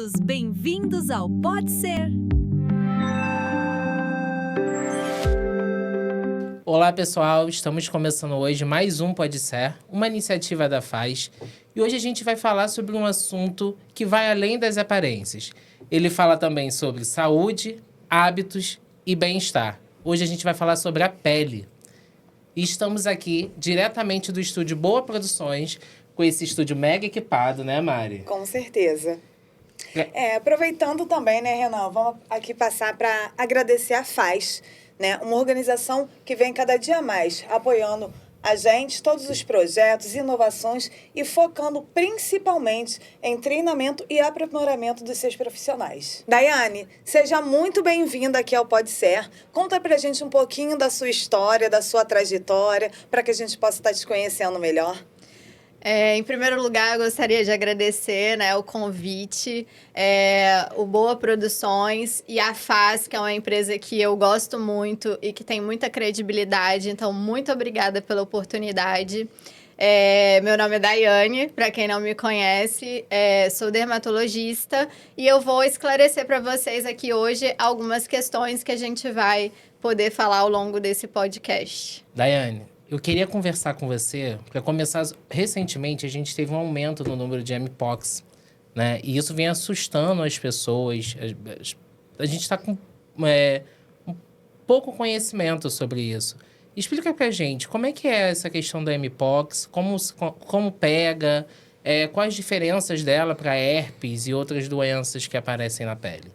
todos bem-vindos ao Pode Ser. Olá pessoal, estamos começando hoje mais um Pode Ser, uma iniciativa da FAZ. E hoje a gente vai falar sobre um assunto que vai além das aparências. Ele fala também sobre saúde, hábitos e bem-estar. Hoje a gente vai falar sobre a pele. E estamos aqui diretamente do estúdio Boa Produções, com esse estúdio mega equipado, né, Mari? Com certeza. Aproveitando também, né, Renan, vamos aqui passar para agradecer a FAZ, né, uma organização que vem cada dia mais apoiando a gente, todos os projetos, inovações e focando principalmente em treinamento e aprimoramento dos seus profissionais. Daiane, seja muito bem-vinda aqui ao Pode Ser. Conta pra gente um pouquinho da sua história, da sua trajetória, para que a gente possa estar te conhecendo melhor. Em primeiro lugar, eu gostaria de agradecer, né, o convite, o Boa Produções e a FAZ, que é uma empresa que eu gosto muito e que tem muita credibilidade. Então, muito obrigada pela oportunidade. Meu nome é Daiane, para quem não me conhece, sou dermatologista e eu vou esclarecer para vocês aqui hoje algumas questões que a gente vai poder falar ao longo desse podcast. Daiane, eu queria conversar com você, para começar, recentemente a gente teve um aumento no número de mpox, né? E isso vem assustando as pessoas. A gente está com um pouco conhecimento sobre isso. Explica pra gente, como é que é essa questão da mpox, como pega, quais diferenças dela para herpes e outras doenças que aparecem na pele?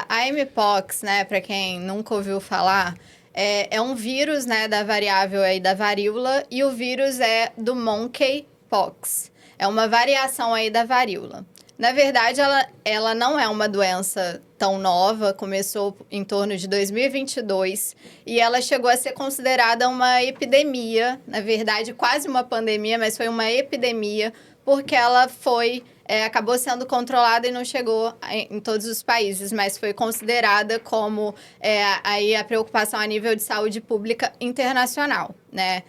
A mpox, né, para quem nunca ouviu falar, é um vírus, né, da variável aí da varíola, e o vírus é do monkeypox. É uma variação aí da varíola. Na verdade, ela não é uma doença tão nova, começou em torno de 2022, e ela chegou a ser considerada uma epidemia, na verdade, quase uma pandemia, mas foi uma epidemia, porque ela acabou sendo controlada e não chegou em todos os países, mas foi considerada como aí a preocupação a nível de saúde pública internacional, né?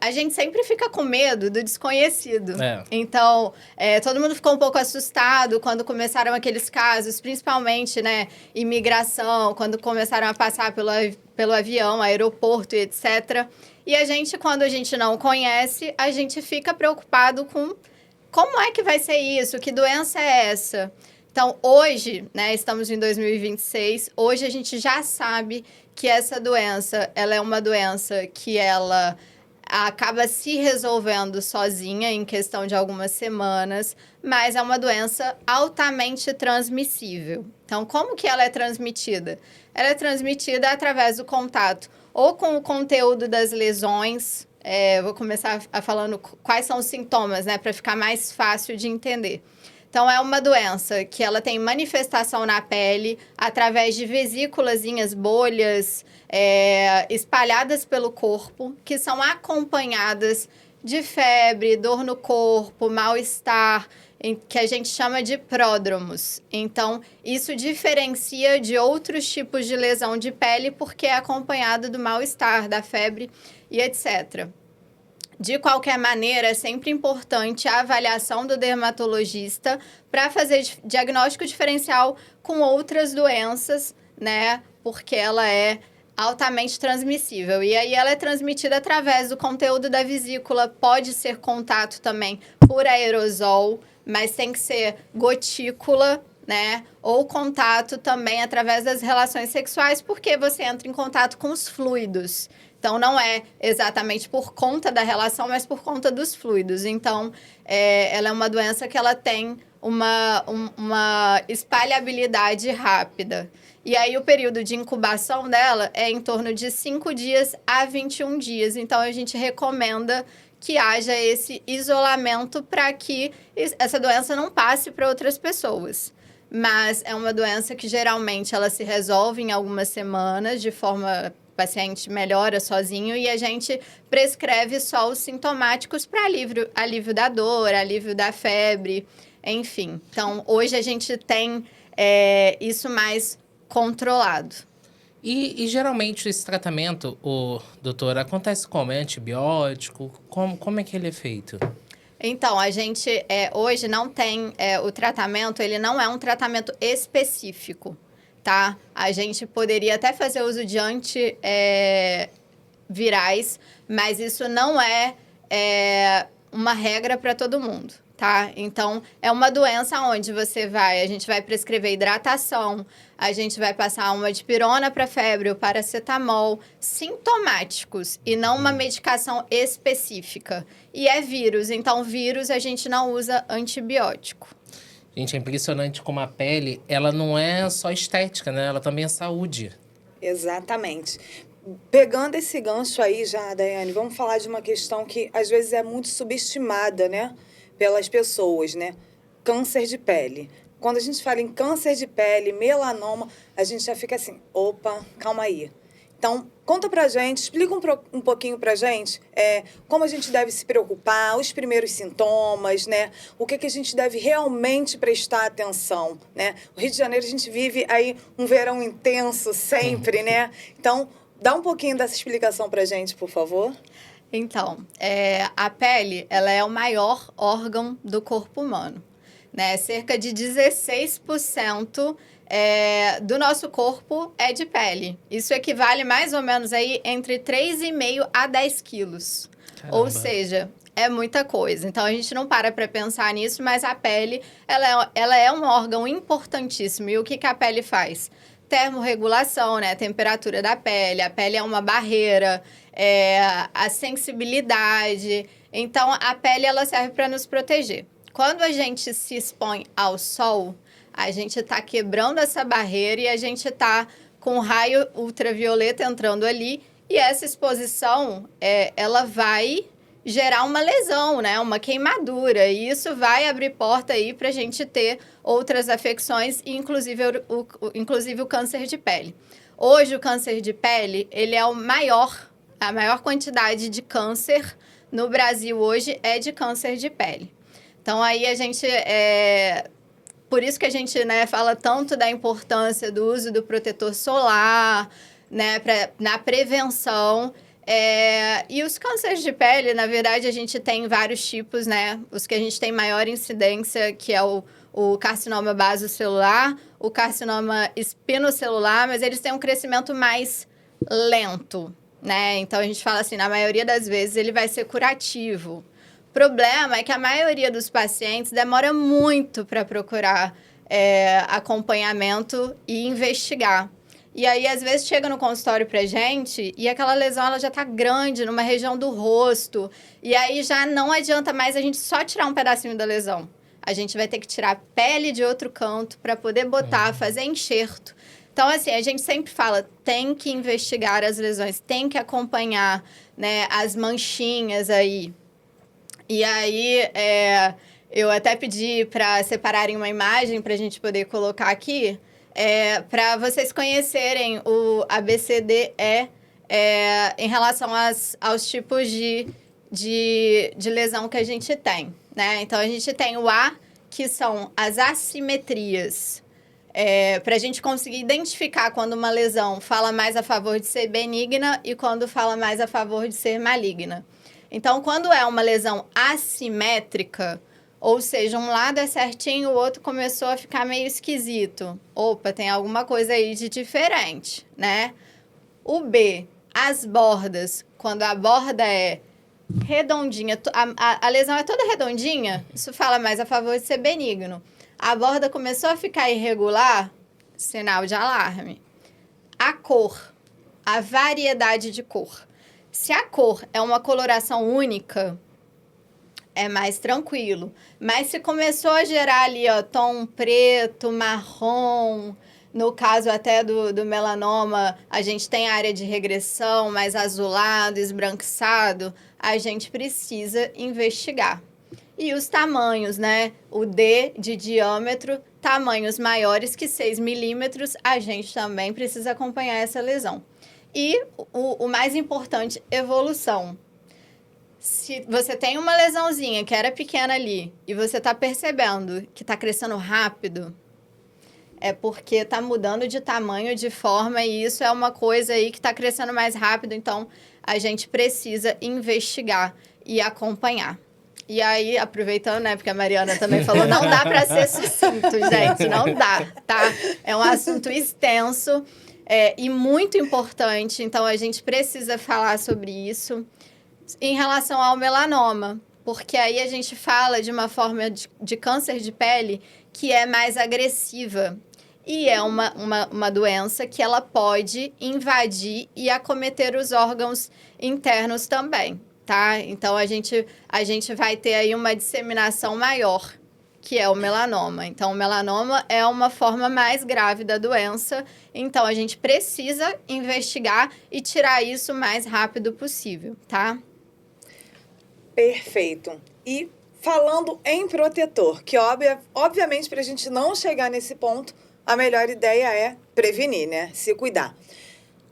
A gente sempre fica com medo do desconhecido. Então, todo mundo ficou um pouco assustado quando começaram aqueles casos, principalmente, né, imigração, quando começaram a passar pelo avião, aeroporto e etc. E a gente, quando a gente não conhece, a gente fica preocupado com como é que vai ser isso, que doença é essa? Então, hoje, né, estamos em 2026, hoje a gente já sabe que essa doença, ela é uma doença que ela acaba se resolvendo sozinha em questão de algumas semanas, mas é uma doença altamente transmissível. Então, como que ela é transmitida? Ela é transmitida através do contato ou com o conteúdo das lesões. Vou começar falando quais são os sintomas, né, para ficar mais fácil de entender. Então, é uma doença que ela tem manifestação na pele através de vesículazinhas, bolhas espalhadas pelo corpo, que são acompanhadas de febre, dor no corpo, mal-estar, que a gente chama de pródromos. Então, isso diferencia de outros tipos de lesão de pele porque é acompanhado do mal-estar, da febre e etc. De qualquer maneira, é sempre importante a avaliação do dermatologista para fazer diagnóstico diferencial com outras doenças, né? Porque ela é altamente transmissível. E aí ela é transmitida através do conteúdo da vesícula, pode ser contato também por aerosol, mas tem que ser gotícula, né? Ou contato também através das relações sexuais, porque você entra em contato com os fluidos. Então, não é exatamente por conta da relação, mas por conta dos fluidos. Então, ela é uma doença que ela tem uma espalhabilidade rápida. E aí, o período de incubação dela é em torno de 5 dias a 21 dias. Então, a gente recomenda que haja esse isolamento para que essa doença não passe para outras pessoas. Mas é uma doença que, geralmente, ela se resolve em algumas semanas, de forma... O paciente melhora sozinho e a gente prescreve só os sintomáticos para alívio da dor, alívio da febre, enfim. Então, hoje a gente tem isso mais controlado. E geralmente esse tratamento, doutor, acontece como? É antibiótico? Como é que ele é feito? Então, a gente hoje não tem o tratamento, ele não é um tratamento específico, tá? A gente poderia até fazer uso de antivirais, mas isso não é uma regra para todo mundo, tá? Então, é uma doença onde a gente vai prescrever hidratação, a gente vai passar uma dipirona para febre ou paracetamol, sintomáticos e não uma medicação específica. E é vírus, então vírus a gente não usa antibiótico. Gente, é impressionante como a pele, ela não é só estética, né? Ela também é saúde. Exatamente. Pegando esse gancho aí já, Daiane, vamos falar de uma questão que às vezes é muito subestimada, né, pelas pessoas, né? Câncer de pele. Quando a gente fala em câncer de pele, melanoma, a gente já fica assim, opa, calma aí. Então, conta pra gente, explica um pouquinho pra gente como a gente deve se preocupar, os primeiros sintomas, né? O que a gente deve realmente prestar atenção, né? O Rio de Janeiro, a gente vive aí um verão intenso sempre, né? Então, dá um pouquinho dessa explicação pra gente, por favor. Então, a pele, ela é o maior órgão do corpo humano, né? Cerca de 16% do nosso corpo é de pele. Isso equivale mais ou menos aí entre 3,5 a 10 quilos. Caramba. Ou seja, é muita coisa. Então, a gente não para pensar nisso, mas a pele, ela é um órgão importantíssimo. E o que a pele faz? Termorregulação, né? A temperatura da pele. A pele é uma barreira, a sensibilidade. Então, a pele, ela serve para nos proteger. Quando a gente se expõe ao sol, a gente está quebrando essa barreira e a gente está com raio ultravioleta entrando ali. E essa exposição, ela vai gerar uma lesão, né? Uma queimadura. E isso vai abrir porta aí para a gente ter outras afecções, inclusive o câncer de pele. Hoje, o câncer de pele, ele é a maior quantidade de câncer no Brasil hoje é de câncer de pele. Então, aí a gente... Por isso que a gente, né, fala tanto da importância do uso do protetor solar, né, na prevenção. E os cânceres de pele, na verdade, a gente tem vários tipos, né? Os que a gente tem maior incidência, que é o carcinoma basocelular, o carcinoma espinocelular, mas eles têm um crescimento mais lento, né? Então, a gente fala assim, na maioria das vezes, ele vai ser curativo. O problema é que a maioria dos pacientes demora muito para procurar acompanhamento e investigar. E aí, às vezes, chega no consultório pra gente e aquela lesão ela já tá grande numa região do rosto. E aí já não adianta mais a gente só tirar um pedacinho da lesão. A gente vai ter que tirar a pele de outro canto para poder botar, fazer enxerto. Então, assim, a gente sempre fala, tem que investigar as lesões, tem que acompanhar, né, as manchinhas aí. E aí, eu até pedi para separarem uma imagem para a gente poder colocar aqui, para vocês conhecerem o ABCDE em relação aos tipos de lesão que a gente tem, né? Então, a gente tem o A, que são as assimetrias. Para a gente conseguir identificar quando uma lesão fala mais a favor de ser benigna e quando fala mais a favor de ser maligna. Então, quando é uma lesão assimétrica, ou seja, um lado é certinho, o outro começou a ficar meio esquisito. Opa, tem alguma coisa aí de diferente, né? O B, as bordas, quando a borda é redondinha, a lesão é toda redondinha, isso fala mais a favor de ser benigno. A borda começou a ficar irregular, sinal de alarme. A cor, a variedade de cor. Se a cor é uma coloração única, é mais tranquilo. Mas se começou a gerar ali, ó, tom preto, marrom, no caso até do melanoma, a gente tem área de regressão, mais azulado, esbranquiçado, a gente precisa investigar. E os tamanhos, né? O D de diâmetro, tamanhos maiores que 6 milímetros, a gente também precisa acompanhar essa lesão. E o mais importante, evolução. Se você tem uma lesãozinha que era pequena ali e você está percebendo que está crescendo rápido, é porque está mudando de tamanho, de forma, e isso é uma coisa aí que está crescendo mais rápido, então a gente precisa investigar e acompanhar. E aí, aproveitando, né, porque a Mariana também falou, não dá para ser sucinto, gente, não dá, tá? É um assunto extenso e muito importante, então a gente precisa falar sobre isso em relação ao melanoma, porque aí a gente fala de uma forma de câncer de pele que é mais agressiva. E é uma doença que ela pode invadir e acometer os órgãos internos também, tá? Então, a gente vai ter aí uma disseminação maior, que é o melanoma. Então, o melanoma é uma forma mais grave da doença. Então, a gente precisa investigar e tirar isso o mais rápido possível, tá? Perfeito. E falando em protetor, que obviamente para a gente não chegar nesse ponto, a melhor ideia é prevenir, né? Se cuidar.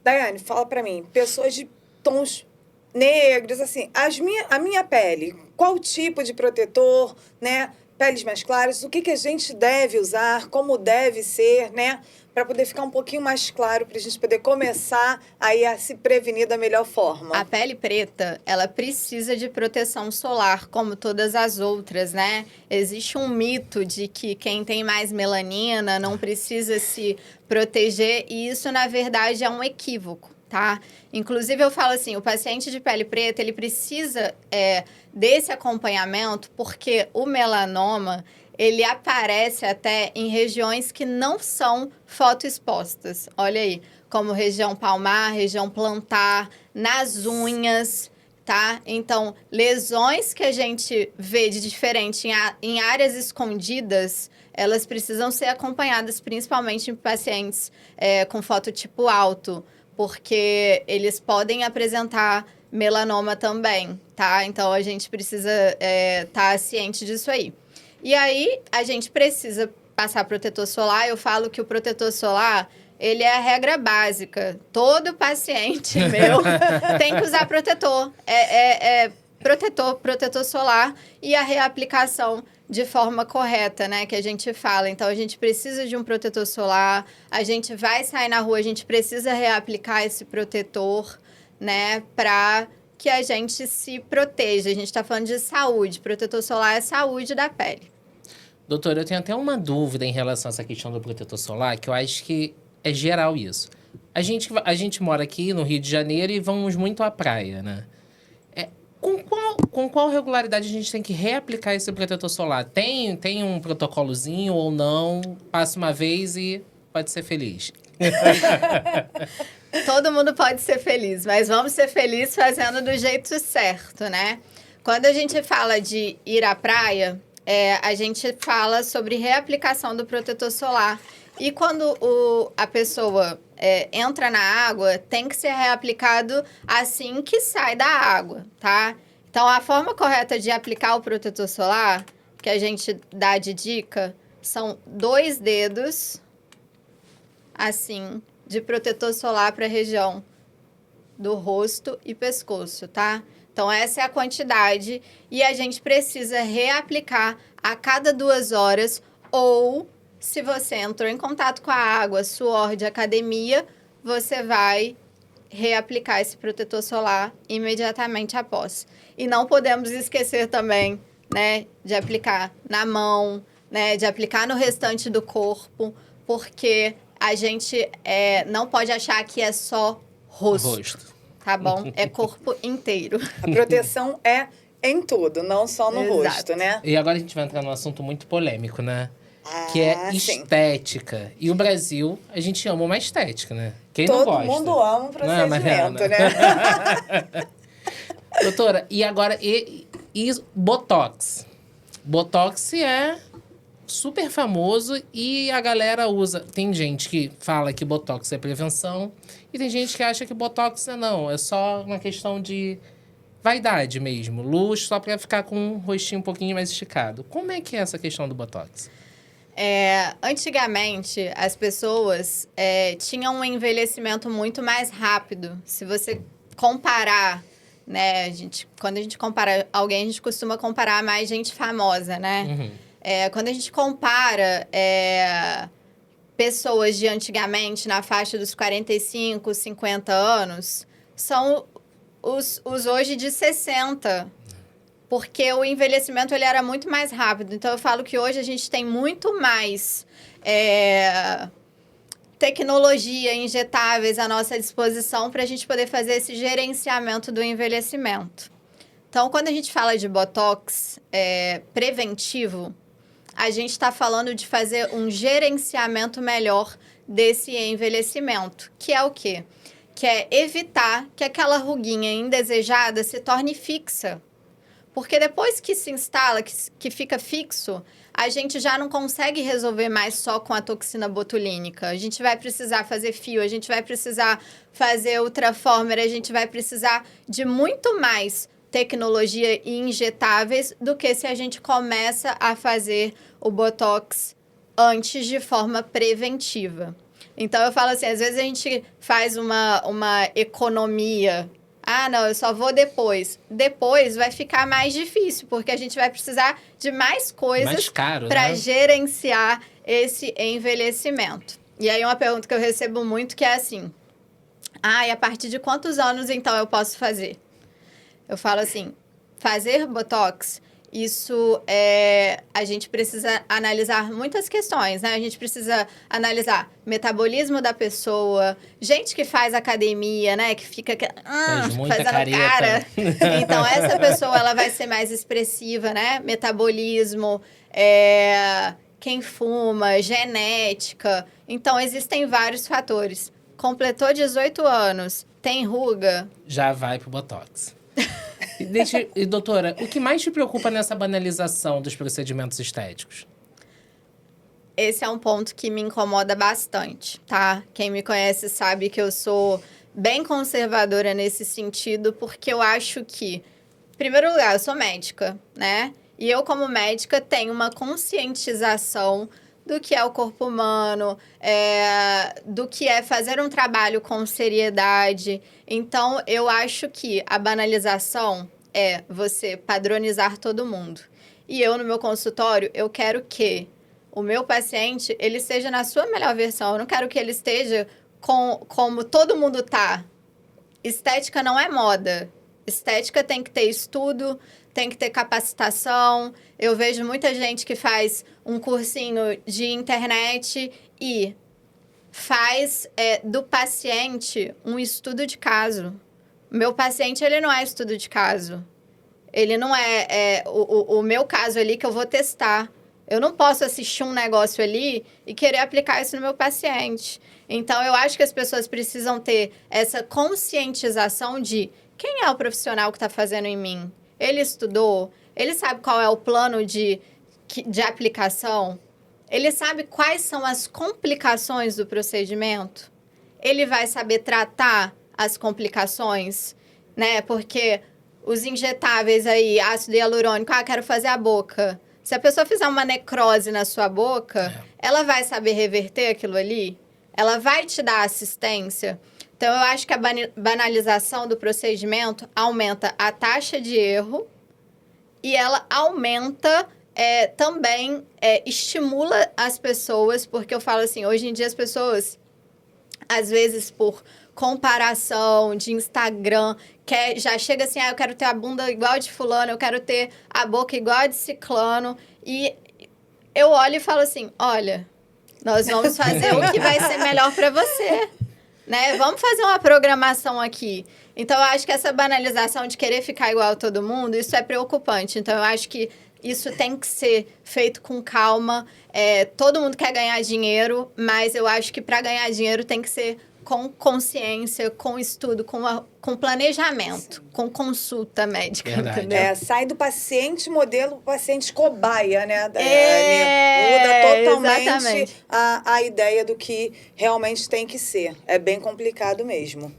Daiane, fala para mim, pessoas de tons negros, assim, a minha pele, qual tipo de protetor, né? Peles mais claras, o que a gente deve usar, como deve ser, né? Para poder ficar um pouquinho mais claro, para a gente poder começar aí a se prevenir da melhor forma. A pele preta, ela precisa de proteção solar, como todas as outras, né? Existe um mito de que quem tem mais melanina não precisa se proteger, e isso, na verdade, é um equívoco, tá? Inclusive, eu falo assim, o paciente de pele preta, ele precisa desse acompanhamento, porque o melanoma, ele aparece até em regiões que não são fotoexpostas. Olha aí, como região palmar, região plantar, nas unhas, tá? Então, lesões que a gente vê de diferente em áreas escondidas, elas precisam ser acompanhadas, principalmente em pacientes com fototipo alto, porque eles podem apresentar melanoma também, tá? Então, a gente precisa estar ciente disso aí. E aí, a gente precisa passar protetor solar. Eu falo que o protetor solar, ele é a regra básica. Todo paciente meu tem que usar protetor. Protetor solar e a reaplicação de forma correta, né? Que a gente fala. Então, a gente precisa de um protetor solar. A gente vai sair na rua, a gente precisa reaplicar esse protetor, né? Para que a gente se proteja. A gente está falando de saúde. Protetor solar é saúde da pele. Doutora, eu tenho até uma dúvida em relação a essa questão do protetor solar, que eu acho que é geral isso. A gente mora aqui no Rio de Janeiro e vamos muito à praia, né? Com qual regularidade a gente tem que reaplicar esse protetor solar? Tem um protocolozinho ou não? Passa uma vez e pode ser feliz. Todo mundo pode ser feliz, mas vamos ser felizes fazendo do jeito certo, né? Quando a gente fala de ir à praia, a gente fala sobre reaplicação do protetor solar. E quando a pessoa entra na água, tem que ser reaplicado assim que sai da água, tá? Então, a forma correta de aplicar o protetor solar, que a gente dá de dica, são 2 dedos, assim, de protetor solar para a região do rosto e pescoço, tá? Então, essa é a quantidade e a gente precisa reaplicar a cada 2 horas ou, se você entrou em contato com a água, suor de academia, você vai reaplicar esse protetor solar imediatamente após. E não podemos esquecer também, né, de aplicar na mão, né, de aplicar no restante do corpo, porque a gente não pode achar que é só rosto. Tá bom? É corpo inteiro. A proteção é em tudo, não só no Exato. rosto, né? E agora a gente vai entrar num assunto muito polêmico, né? Que é estética. E o Brasil, a gente ama uma estética, né? Quem não gosta? Todo mundo ama um procedimento, né? Doutora, e agora, e Botox? Botox é super famoso e a galera usa. Tem gente que fala que Botox é prevenção e tem gente que acha que Botox não, é só uma questão de vaidade mesmo, luxo, só para ficar com um rostinho um pouquinho mais esticado. Como é que é essa questão do Botox? Antigamente, as pessoas tinham um envelhecimento muito mais rápido. Se você comparar, né, quando a gente compara alguém, a gente costuma comparar mais gente famosa, né? Uhum. Quando a gente compara pessoas de antigamente, na faixa dos 45, 50 anos, são os hoje de 60. porque o envelhecimento ele era muito mais rápido. Então, eu falo que hoje a gente tem muito mais tecnologia, injetáveis à nossa disposição para a gente poder fazer esse gerenciamento do envelhecimento. Então, quando a gente fala de Botox preventivo, a gente está falando de fazer um gerenciamento melhor desse envelhecimento, que é o quê? Que é evitar que aquela ruguinha indesejada se torne fixa. Porque depois que se instala, que fica fixo, a gente já não consegue resolver mais só com a toxina botulínica. A gente vai precisar fazer fio, a gente vai precisar fazer ultraformer, a gente vai precisar de muito mais tecnologia e injetáveis do que se a gente começa a fazer o Botox antes de forma preventiva. Então, eu falo assim, às vezes a gente faz uma economia. Ah, não, eu só vou depois. Depois vai ficar mais difícil, porque a gente vai precisar de mais coisas para gerenciar esse envelhecimento. E aí, uma pergunta que eu recebo muito que é assim, e a partir de quantos anos, então, eu posso fazer? Eu falo assim, fazer Botox, isso a gente precisa analisar muitas questões, né? A gente precisa analisar metabolismo da pessoa, gente que faz academia, né? Que fica fazendo cara. Então, essa pessoa, ela vai ser mais expressiva, né? Metabolismo, quem fuma, genética. Então, existem vários fatores. Completou 18 anos, tem ruga? Já vai pro Botox. E, doutora, o que mais te preocupa nessa banalização dos procedimentos estéticos? Esse é um ponto que me incomoda bastante, tá? Quem me conhece sabe que eu sou bem conservadora nesse sentido, porque eu acho que, em primeiro lugar, eu sou médica, né? E eu, como médica, tenho uma conscientização do que é o corpo humano, do que é fazer um trabalho com seriedade. Então, eu acho que a banalização é você padronizar todo mundo. E eu, no meu consultório, eu quero que o meu paciente, ele esteja na sua melhor versão. Eu não quero que ele esteja como todo mundo tá. Estética não é moda. Estética tem que ter estudo, tem que ter capacitação. Eu vejo muita gente que faz um cursinho de internet e faz do paciente um estudo de caso. Meu paciente, ele não é estudo de caso. Ele não o meu caso ali que eu vou testar. Eu não posso assistir um negócio ali e querer aplicar isso no meu paciente. Então, eu acho que as pessoas precisam ter essa conscientização de quem é o profissional que está fazendo em mim. Ele estudou? Ele sabe qual é o plano de aplicação? Ele sabe quais são as complicações do procedimento? Ele vai saber tratar as complicações, né? Porque os injetáveis aí, ácido hialurônico, quero fazer a boca. Se a pessoa fizer uma necrose na sua boca, ela vai saber reverter aquilo ali? Ela vai te dar assistência? Então, eu acho que a banalização do procedimento aumenta a taxa de erro e ela aumenta também, estimula as pessoas, porque eu falo assim, hoje em dia as pessoas, às vezes por comparação de Instagram, já chega assim, eu quero ter a bunda igual de fulano, eu quero ter a boca igual a de ciclano, e eu olho e falo assim, olha, nós vamos fazer o que vai ser melhor para você, né? Vamos fazer uma programação aqui. Então, eu acho que essa banalização de querer ficar igual a todo mundo, isso é preocupante. Então, eu acho que isso tem que ser feito com calma. Todo mundo quer ganhar dinheiro, mas eu acho que para ganhar dinheiro tem que ser com consciência, com estudo, com planejamento, com consulta médica, entendeu? Sai do paciente modelo, paciente cobaia, né, Daiane? Muda totalmente a ideia do que realmente tem que ser. É bem complicado mesmo.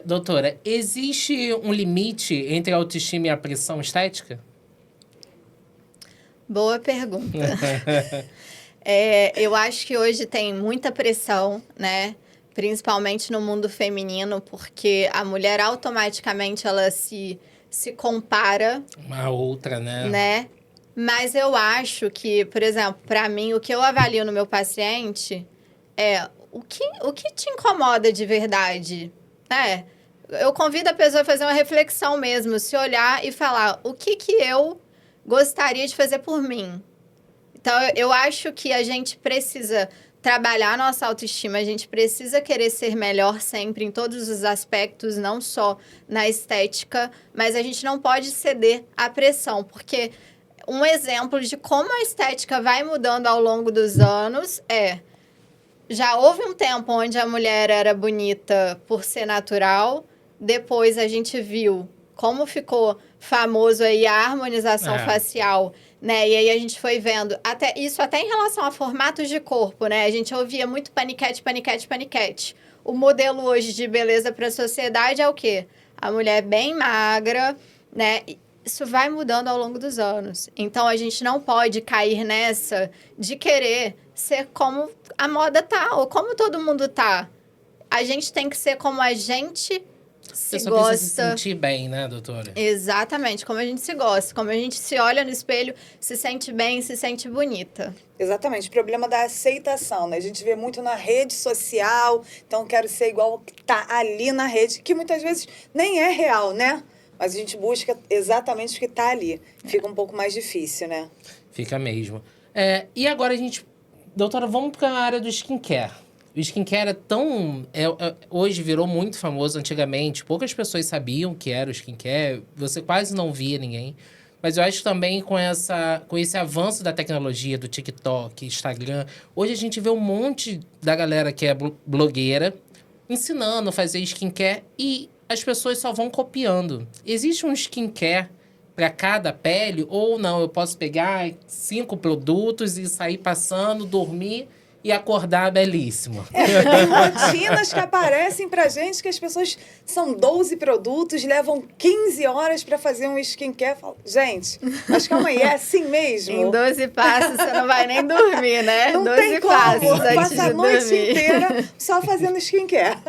Doutora, existe um limite entre a autoestima e a pressão estética? Boa pergunta. Eu acho que hoje tem muita pressão, né? Principalmente no mundo feminino, porque a mulher automaticamente ela se compara. Uma outra, né? Mas eu acho que, por exemplo, para mim, o que eu avalio no meu paciente é o que te incomoda de verdade, né? Eu convido a pessoa a fazer uma reflexão mesmo, se olhar e falar o que eu gostaria de fazer por mim. Então, eu acho que a gente precisa trabalhar a nossa autoestima, a gente precisa querer ser melhor sempre em todos os aspectos, não só na estética, mas a gente não pode ceder à pressão, porque um exemplo de como a estética vai mudando ao longo dos anos já houve um tempo onde a mulher era bonita por ser natural, depois a gente viu como ficou famoso aí a harmonização facial, né? E aí a gente foi vendo, até em relação a formatos de corpo, né? A gente ouvia muito paniquete, paniquete, paniquete. O modelo hoje de beleza para a sociedade é o quê? A mulher bem magra, né? Isso vai mudando ao longo dos anos. Então, a gente não pode cair nessa de querer ser como a moda tá, ou como todo mundo tá. A gente tem que ser como a gente se gosta. Precisa se sentir bem, né, doutora? Exatamente, como a gente se gosta. Como a gente se olha no espelho, se sente bem, se sente bonita. Exatamente, o problema da aceitação, né? A gente vê muito na rede social, então quero ser igual ao que tá ali na rede, que muitas vezes nem é real, né? Mas a gente busca exatamente o que está ali. Fica um pouco mais difícil, né? Fica mesmo. E agora doutora, vamos para a área do skincare. O skincare é tão... hoje virou muito famoso. Antigamente, poucas pessoas sabiam que era o skincare. Você quase não via ninguém. Mas eu acho que também com esse avanço da tecnologia, do TikTok, Instagram... Hoje a gente vê um monte da galera que é blogueira ensinando a fazer skincare e as pessoas só vão copiando. Existe um skincare para cada pele ou não? Eu posso pegar 5 produtos e sair passando, dormir e acordar belíssimo. Tem rotinas que aparecem pra gente que as pessoas são 12 produtos, levam 15 horas para fazer um skincare. Gente, mas calma aí, é assim mesmo? Em 12 passos você não vai nem dormir, né? Não 12 tem passos como antes passar a de noite dormir. inteira só fazendo skincare.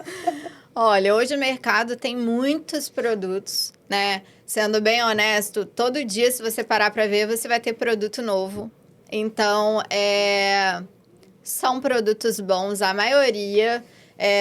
Olha, hoje o mercado tem muitos produtos, né? Sendo bem honesto, todo dia, se você parar para ver, você vai ter produto novo. Então, são produtos bons, a maioria.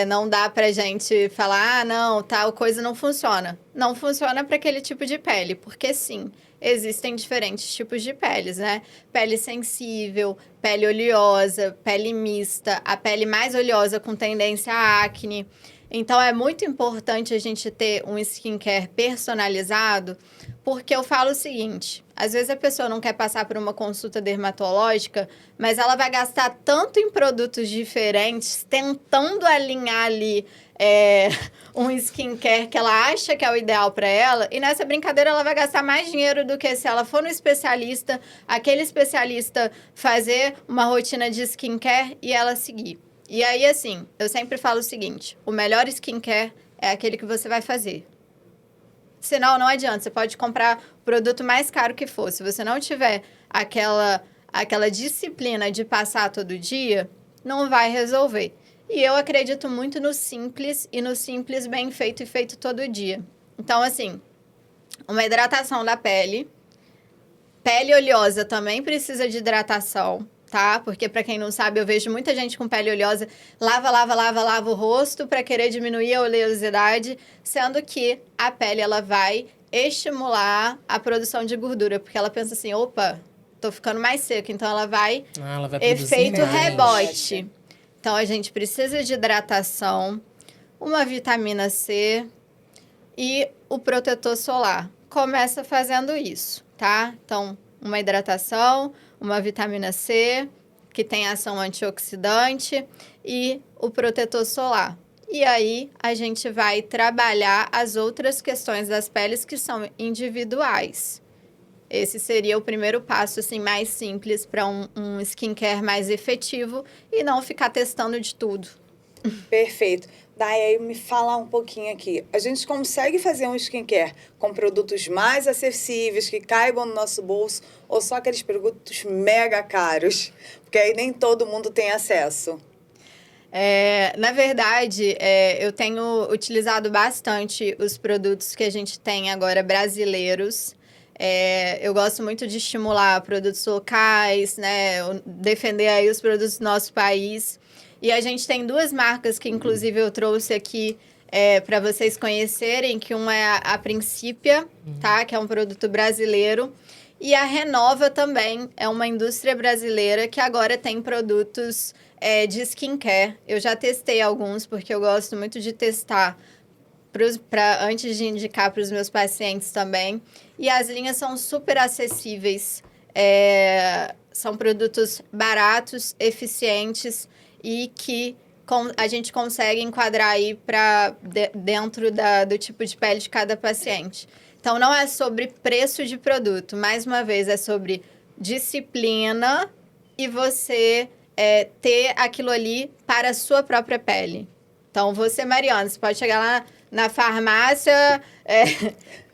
Não dá pra gente falar, não, tal coisa não funciona. Não funciona para aquele tipo de pele, porque sim, existem diferentes tipos de peles, né? Pele sensível, pele oleosa, pele mista, a pele mais oleosa com tendência à acne. Então, é muito importante a gente ter um skincare personalizado, porque eu falo o seguinte, às vezes a pessoa não quer passar por uma consulta dermatológica, mas ela vai gastar tanto em produtos diferentes, tentando alinhar ali um skincare que ela acha que é o ideal para ela, e nessa brincadeira ela vai gastar mais dinheiro do que se ela for no especialista, aquele especialista fazer uma rotina de skincare e ela seguir. E aí, assim, eu sempre falo o seguinte, o melhor skincare é aquele que você vai fazer. Senão, não adianta, você pode comprar o produto mais caro que for. Se você não tiver aquela disciplina de passar todo dia, não vai resolver. E eu acredito muito no simples e no simples bem feito e feito todo dia. Então, assim, uma hidratação da pele. Pele oleosa também precisa de hidratação, tá? Porque, para quem não sabe, eu vejo muita gente com pele oleosa, lava o rosto para querer diminuir a oleosidade, sendo que a pele, ela vai estimular a produção de gordura, porque ela pensa assim, opa, tô ficando mais seca, então ela vai efeito rebote. Então, a gente precisa de hidratação, uma vitamina C e o protetor solar. Começa fazendo isso, tá? Então, uma hidratação, uma vitamina C, que tem ação antioxidante, e o protetor solar. E aí, a gente vai trabalhar as outras questões das peles que são individuais. Esse seria o primeiro passo, assim, mais simples para um skincare mais efetivo e não ficar testando de tudo. Perfeito. Daí, aí me falar um pouquinho aqui. A gente consegue fazer um skincare com produtos mais acessíveis, que caibam no nosso bolso, ou só aqueles produtos mega caros? Porque aí nem todo mundo tem acesso. Na verdade, eu tenho utilizado bastante os produtos que a gente tem agora brasileiros. Eu gosto muito de estimular produtos locais, né? Defender aí os produtos do nosso país. E a gente tem 2 marcas que, inclusive, eu trouxe aqui para vocês conhecerem, que uma é a Princípia, tá? Que é um produto brasileiro. E a Renova também é uma indústria brasileira que agora tem produtos de skincare. Eu já testei alguns, porque eu gosto muito de testar antes de indicar para os meus pacientes também. E as linhas são super acessíveis. São produtos baratos, eficientes e que a gente consegue enquadrar aí dentro do tipo de pele de cada paciente. Então, não é sobre preço de produto. Mais uma vez, é sobre disciplina e você ter aquilo ali para a sua própria pele. Então, você, Mariana, você pode chegar lá na farmácia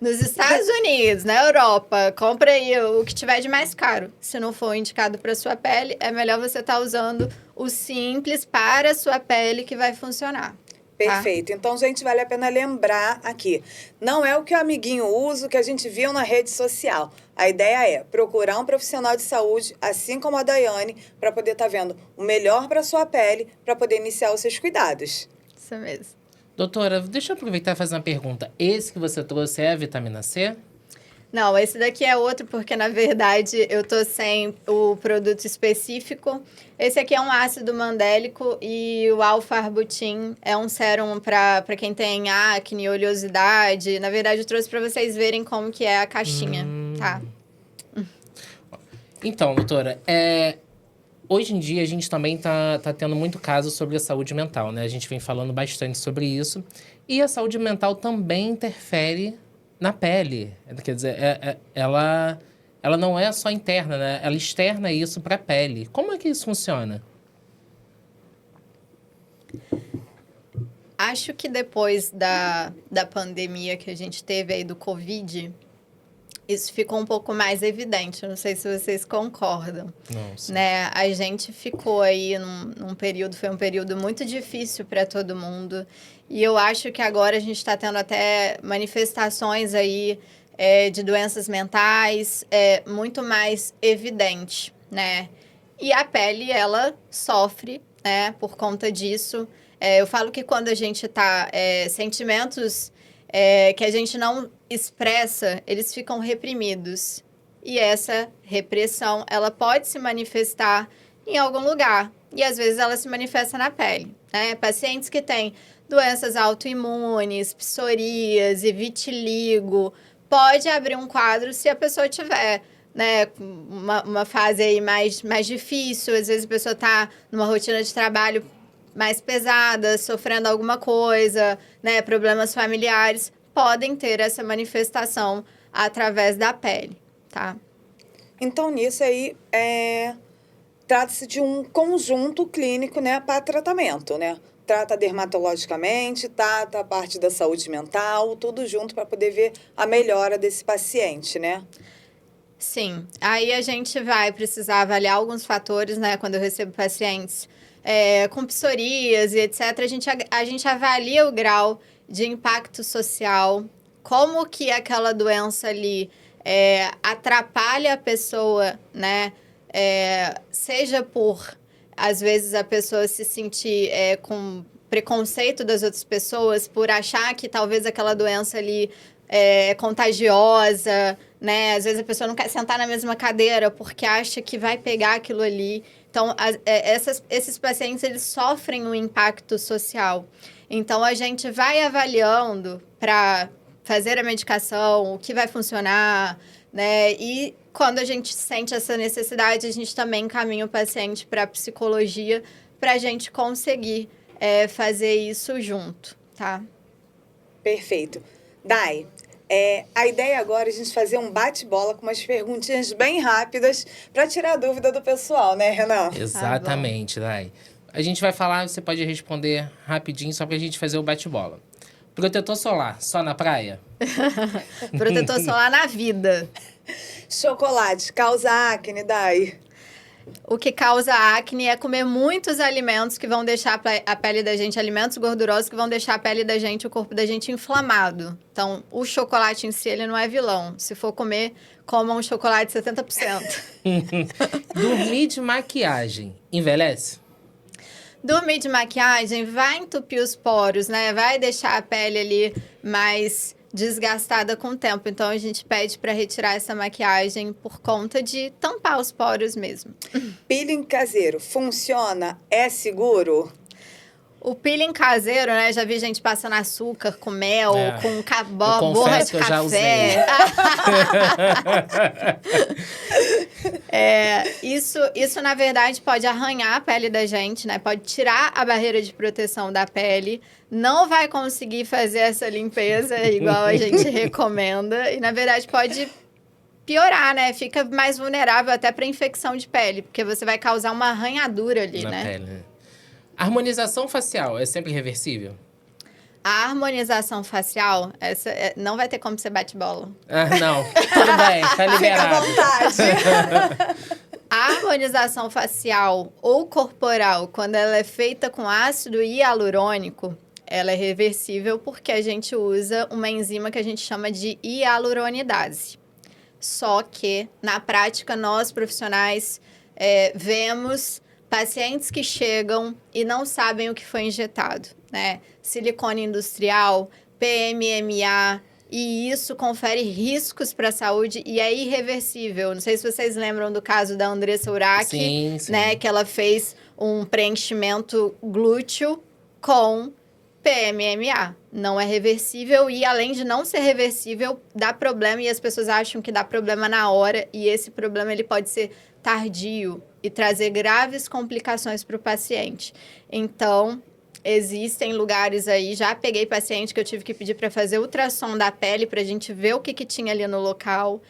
nos Estados Unidos, na Europa, compra aí o que tiver de mais caro. Se não for indicado para sua pele, é melhor você estar usando o simples para a sua pele que vai funcionar. Perfeito. Tá? Então, gente, vale a pena lembrar aqui. Não é o que o amiguinho usa, o que a gente viu na rede social. A ideia é procurar um profissional de saúde, assim como a Daiane, para poder estar vendo o melhor para a sua pele, para poder iniciar os seus cuidados. Isso mesmo. Doutora, deixa eu aproveitar e fazer uma pergunta. Esse que você trouxe é a vitamina C? Não, esse daqui é outro, porque, na verdade, eu tô sem o produto específico. Esse aqui é um ácido mandélico e o alfa-arbutin é um sérum para quem tem acne, oleosidade. Na verdade, eu trouxe para vocês verem como que é a caixinha, tá? Então, doutora, hoje em dia a gente também tá tendo muito caso sobre a saúde mental, né? A gente vem falando bastante sobre isso. E a saúde mental também interfere na pele. Quer dizer, ela não é só interna, né? Ela externa isso para a pele. Como é que isso funciona? Acho que depois da pandemia que a gente teve aí do Covid, isso ficou um pouco mais evidente. Eu não sei se vocês concordam. Nossa. Né? A gente ficou aí num período, foi um período muito difícil para todo mundo. E eu acho que agora a gente está tendo até manifestações aí de doenças mentais muito mais evidente, né? E a pele, ela sofre, né, por conta disso. Eu falo que quando a gente está... sentimentos que a gente não expressa, eles ficam reprimidos. E essa repressão, ela pode se manifestar em algum lugar. E, às vezes, ela se manifesta na pele, né? Pacientes que têm doenças autoimunes, psoríase, vitiligo, pode abrir um quadro se a pessoa tiver, né, uma fase aí mais difícil. Às vezes, a pessoa está numa rotina de trabalho mais pesada, sofrendo alguma coisa, né, problemas familiares, podem ter essa manifestação através da pele, tá? Então, nisso aí, trata-se de um conjunto clínico, né, para tratamento, né? Trata dermatologicamente, trata a parte da saúde mental, tudo junto para poder ver a melhora desse paciente, né? Sim. Aí a gente vai precisar avaliar alguns fatores, né? Quando eu recebo pacientes com psoríase, etc., a gente avalia o grau de impacto social, como que aquela doença ali atrapalha a pessoa, né? Seja por, às vezes, a pessoa se sentir com preconceito das outras pessoas, por achar que talvez aquela doença ali é contagiosa, né? Às vezes a pessoa não quer sentar na mesma cadeira porque acha que vai pegar aquilo ali. Então, esses pacientes, eles sofrem um impacto social. Então, a gente vai avaliando para fazer a medicação, o que vai funcionar, né? E quando a gente sente essa necessidade, a gente também encaminha o paciente para a psicologia para a gente conseguir fazer isso junto, tá? Perfeito. Dai, a ideia agora é a gente fazer um bate-bola com umas perguntinhas bem rápidas para tirar a dúvida do pessoal, né, Renan? Exatamente, Dai. A gente vai falar, você pode responder rapidinho, só pra gente fazer o bate-bola. Protetor solar, só na praia? Protetor solar na vida. Chocolate, causa acne, Dai? O que causa acne é comer muitos alimentos que vão deixar a pele da gente, alimentos gordurosos que vão deixar a pele da gente, o corpo da gente inflamado. Então, o chocolate em si, ele não é vilão. Se for comer, coma um chocolate 70%. Dormir de maquiagem, envelhece? Dormir de maquiagem vai entupir os poros, né? Vai deixar a pele ali mais desgastada com o tempo. Então, a gente pede para retirar essa maquiagem por conta de tampar os poros mesmo. Peeling caseiro funciona? É seguro? O peeling caseiro, né? Já vi gente passando açúcar com mel, com Eu borra confesso de que eu já café. Isso, na verdade, pode arranhar a pele da gente, né? Pode tirar a barreira de proteção da pele. Não vai conseguir fazer essa limpeza igual a gente recomenda. E, na verdade, pode piorar, né? Fica mais vulnerável até para infecção de pele. Porque você vai causar uma arranhadura ali, Na né? pele. Harmonização facial é sempre reversível? A harmonização facial, não vai ter como ser bate-bola. Ah, não. Tudo bem, tá Fica à liberado. vontade. A harmonização facial ou corporal, quando ela é feita com ácido hialurônico, ela é reversível porque a gente usa uma enzima que a gente chama de hialuronidase. Só que, na prática, nós profissionais vemos pacientes que chegam e não sabem o que foi injetado, né? Silicone industrial, PMMA, e isso confere riscos para a saúde e é irreversível. Não sei se vocês lembram do caso da Andressa Urach, Sim. né? Que ela fez um preenchimento glúteo com PMMA. Não é reversível e, além de não ser reversível, dá problema e as pessoas acham que dá problema na hora e esse problema ele pode ser tardio e trazer graves complicações para o paciente. Então, existem lugares aí, já peguei paciente que eu tive que pedir para fazer ultrassom da pele para a gente ver o que tinha ali no local.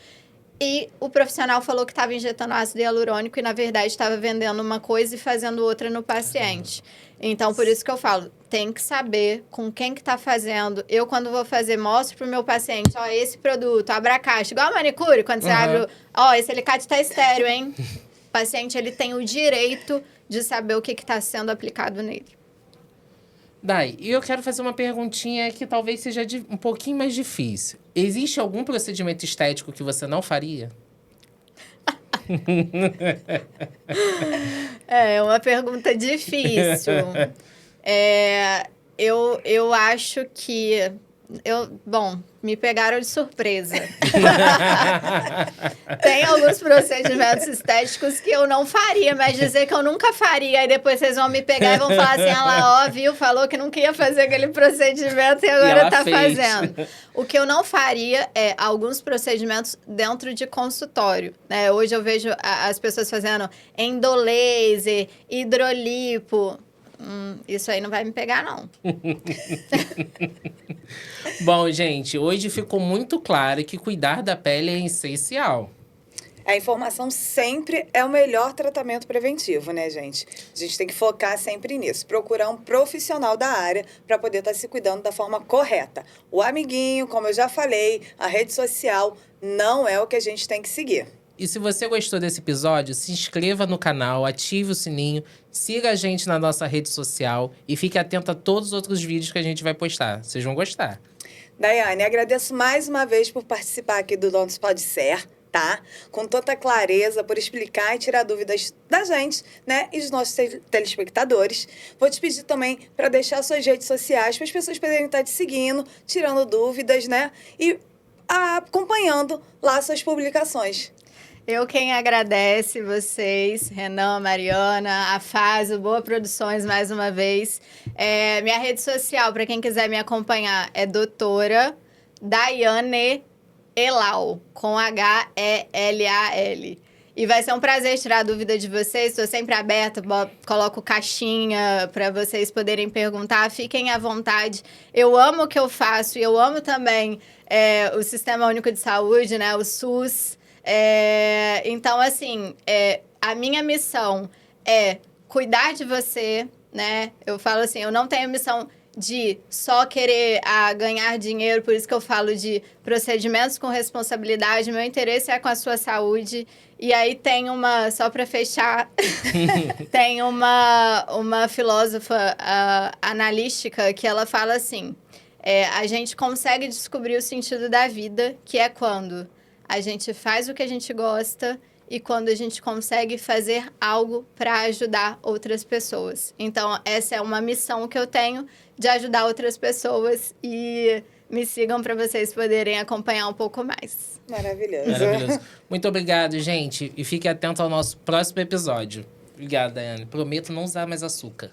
E o profissional falou que estava injetando ácido hialurônico e, na verdade, estava vendendo uma coisa e fazendo outra no paciente. Então, por isso que eu falo, tem que saber com quem que está fazendo. Eu, quando vou fazer, mostro para o meu paciente, ó, esse produto, abra a caixa. Igual a manicure, quando você abre, ó, esse alicate está estéreo, hein? O paciente, ele tem o direito de saber o que está sendo aplicado nele. Dai, e eu quero fazer uma perguntinha que talvez seja um pouquinho mais difícil. Existe algum procedimento estético que você não faria? É uma pergunta difícil. Eu acho que... Bom, me pegaram de surpresa. Tem alguns procedimentos estéticos que eu não faria, mas dizer que eu nunca faria, aí depois vocês vão me pegar e vão falar assim, ela, viu, falou que não queria fazer aquele procedimento e agora tá fazendo. O que eu não faria é alguns procedimentos dentro de consultório, né? Hoje eu vejo as pessoas fazendo endolaser, hidrolipo. Isso aí não vai me pegar, não. Bom, gente, hoje ficou muito claro que cuidar da pele é essencial. A informação sempre é o melhor tratamento preventivo, né, gente? A gente tem que focar sempre nisso. Procurar um profissional da área para poder estar se cuidando da forma correta. O amiguinho, como eu já falei, a rede social não é o que a gente tem que seguir. E se você gostou desse episódio, se inscreva no canal, ative o sininho, siga a gente na nossa rede social e fique atento a todos os outros vídeos que a gente vai postar. Vocês vão gostar. Daiane, agradeço mais uma vez por participar aqui do Nosso Pode Ser, tá? Com tanta clareza, por explicar e tirar dúvidas da gente, né? E dos nossos telespectadores. Vou te pedir também para deixar suas redes sociais para as pessoas poderem estar te seguindo, tirando dúvidas, né? E acompanhando lá suas publicações. Eu quem agradece vocês, Renan, Mariana, a Faso, Boa Produções, mais uma vez. Minha rede social, para quem quiser me acompanhar, é doutora Daiane Elal, com H-E-L-A-L. E vai ser um prazer tirar a dúvida de vocês. Estou sempre aberta, coloco caixinha para vocês poderem perguntar. Fiquem à vontade. Eu amo o que eu faço e eu amo também o Sistema Único de Saúde, né, o SUS. Então, assim, a minha missão é cuidar de você, né? Eu falo assim, eu não tenho missão de só querer ganhar dinheiro, por isso que eu falo de procedimentos com responsabilidade. Meu interesse é com a sua saúde. E aí tem só para fechar, tem uma filósofa analítica que ela fala assim, a gente consegue descobrir o sentido da vida, que é quando a gente faz o que a gente gosta e quando a gente consegue fazer algo para ajudar outras pessoas. Então, essa é uma missão que eu tenho de ajudar outras pessoas e me sigam para vocês poderem acompanhar um pouco mais. Maravilhoso. Maravilhoso. Muito obrigado, gente. E fique atento ao nosso próximo episódio. Obrigada, Daiane. Prometo não usar mais açúcar.